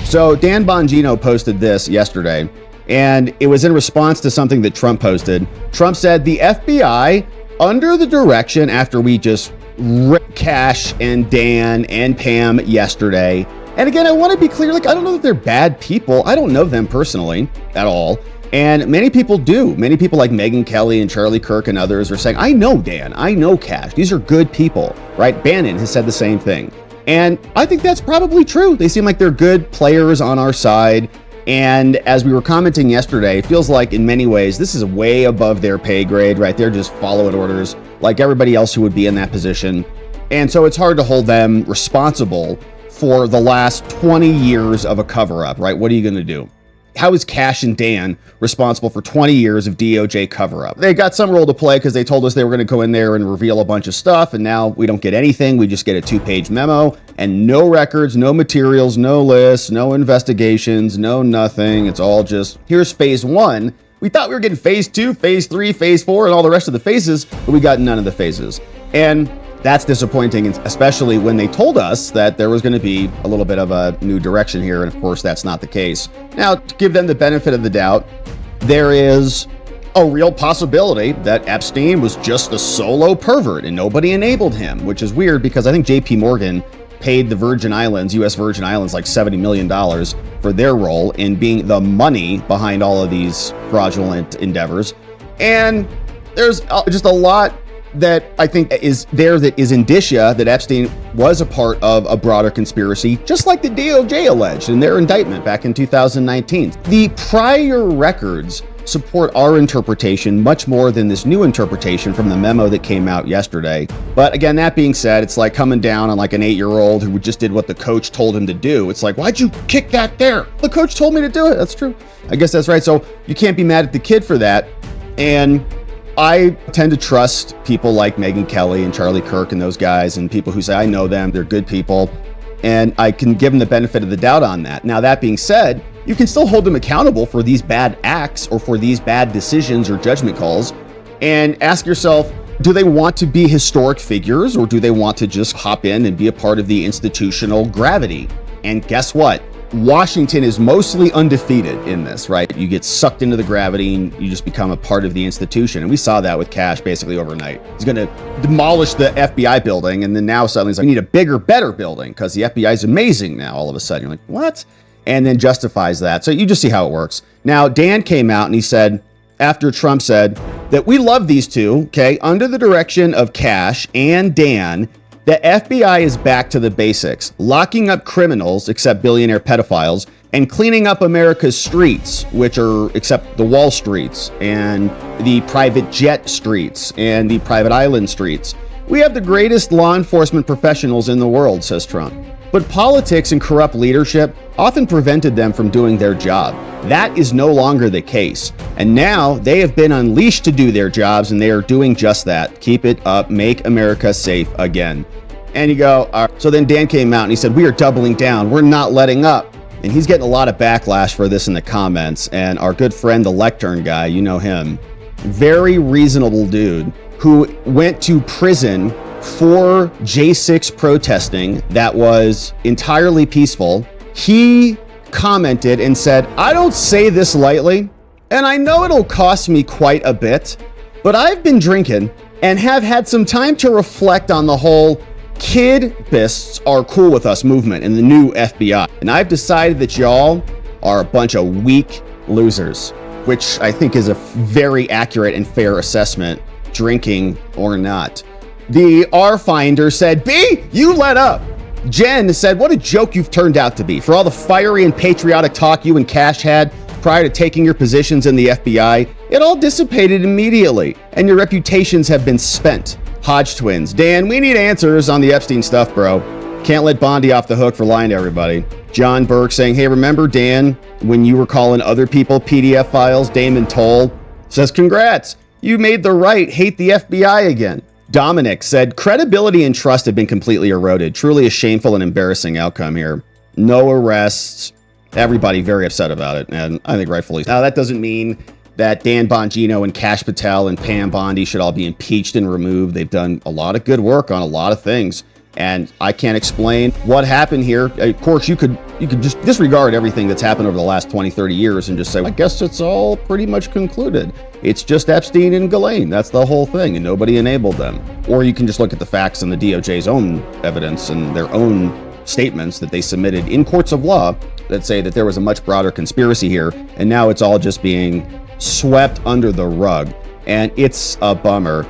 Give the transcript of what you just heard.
So Dan Bongino posted this yesterday, and it was in response to something that Trump posted. Trump said the FBI, under the direction after we just ripped Cash and Dan and Pam yesterday. And again, I want to be clear, like, I don't know that they're bad people. I don't know them personally at all. And many people do. Many people like Megyn Kelly and Charlie Kirk and others are saying, I know Dan, I know Cash. These are good people, right? Bannon has said the same thing. And I think that's probably true. They seem like they're good players on our side. And as we were commenting yesterday, it feels like in many ways, this is way above their pay grade, right? They're just following orders like everybody else who would be in that position. And so it's hard to hold them responsible for the last 20 years of a cover-up, right? What are you going to do? How is Cash and Dan responsible for 20 years of DOJ cover-up? They got some role to play because they told us they were going to go in there and reveal a bunch of stuff, and now we don't get anything. We just get a 2-page memo and no records, no materials, no lists, no investigations, no nothing. It's all just, here's phase 1. We thought we were getting phase 2, phase 3, phase 4, and all the rest of the phases, but we got none of the phases. And that's disappointing, especially when they told us that there was going to be a little bit of a new direction here. And of course, that's not the case. Now, to give them the benefit of the doubt, there is a real possibility that Epstein was just a solo pervert and nobody enabled him, which is weird because I think JP Morgan paid the Virgin Islands, U.S. Virgin Islands, like $70 million for their role in being the money behind all of these fraudulent endeavors. And there's just a lot that I think is there that is indicia that Epstein was a part of a broader conspiracy, just like the DOJ alleged in their indictment back in 2019. The prior records support our interpretation much more than this new interpretation from the memo that came out yesterday. But again, that being said, it's like coming down on like an 8-year-old who just did what the coach told him to do. It's like, why'd you kick that there? The coach told me to do it. That's true. I guess that's right. So you can't be mad at the kid for that. And I tend to trust people like Megyn Kelly and Charlie Kirk and those guys and people who say, I know them, they're good people. And I can give them the benefit of the doubt on that. Now, that being said, you can still hold them accountable for these bad acts or for these bad decisions or judgment calls and ask yourself, do they want to be historic figures or do they want to just hop in and be a part of the institutional gravity? And guess what? Washington is mostly undefeated in this, right? You get sucked into the gravity and you just become a part of the institution. And we saw that with Cash basically overnight. He's going to demolish the FBI building. And then now suddenly he's like, we need a bigger, better building because the FBI is amazing now all of a sudden. You're like, what? And then justifies that. So you just see how it works. Now, Dan came out and he said, after Trump said that we love these two, okay, under the direction of Cash and Dan, the FBI is back to the basics, locking up criminals, except billionaire pedophiles, and cleaning up America's streets, which are except the Wall Streets and the private jet streets and the private island streets. We have the greatest law enforcement professionals in the world, says Trump. But politics and corrupt leadership often prevented them from doing their job. That is no longer the case. And now they have been unleashed to do their jobs, and they are doing just that. Keep it up. Make America safe again. And you go, all right. So then Dan came out and he said, we are doubling down. We're not letting up. And he's getting a lot of backlash for this in the comments. And our good friend, the Lectern guy, you know him, very reasonable dude who went to prison for J6 protesting that was entirely peaceful. He commented and said, I don't say this lightly, and I know it'll cost me quite a bit, but I've been drinking and have had some time to reflect on the whole kid-bists are cool with us movement in the new FBI. And I've decided that y'all are a bunch of weak losers, which I think is a very accurate and fair assessment, drinking or not. The R-Finder said, B, you let up. Jen said, what a joke you've turned out to be. For all the fiery and patriotic talk you and Cash had prior to taking your positions in the FBI, it all dissipated immediately, and your reputations have been spent. Hodge twins. Dan, we need answers on the Epstein stuff, bro. Can't let Bondi off the hook for lying to everybody. John Burke saying, hey, remember, Dan, when you were calling other people PDF files? Damon Toll says, congrats. You made the right. Hate the FBI again. Dominic said, credibility and trust have been completely eroded. Truly a shameful and embarrassing outcome here. No arrests. Everybody very upset about it, and I think rightfully. Now, that doesn't mean that Dan Bongino and Kash Patel and Pam Bondi should all be impeached and removed. They've done a lot of good work on a lot of things. And I can't explain what happened here. Of course, you could just disregard everything that's happened over the last 20, 30 years and just say, I guess it's all pretty much concluded. It's just Epstein and Ghislaine. That's the whole thing, and nobody enabled them. Or you can just look at the facts and the DOJ's own evidence and their own statements that they submitted in courts of law that say that there was a much broader conspiracy here, and now it's all just being swept under the rug. And it's a bummer.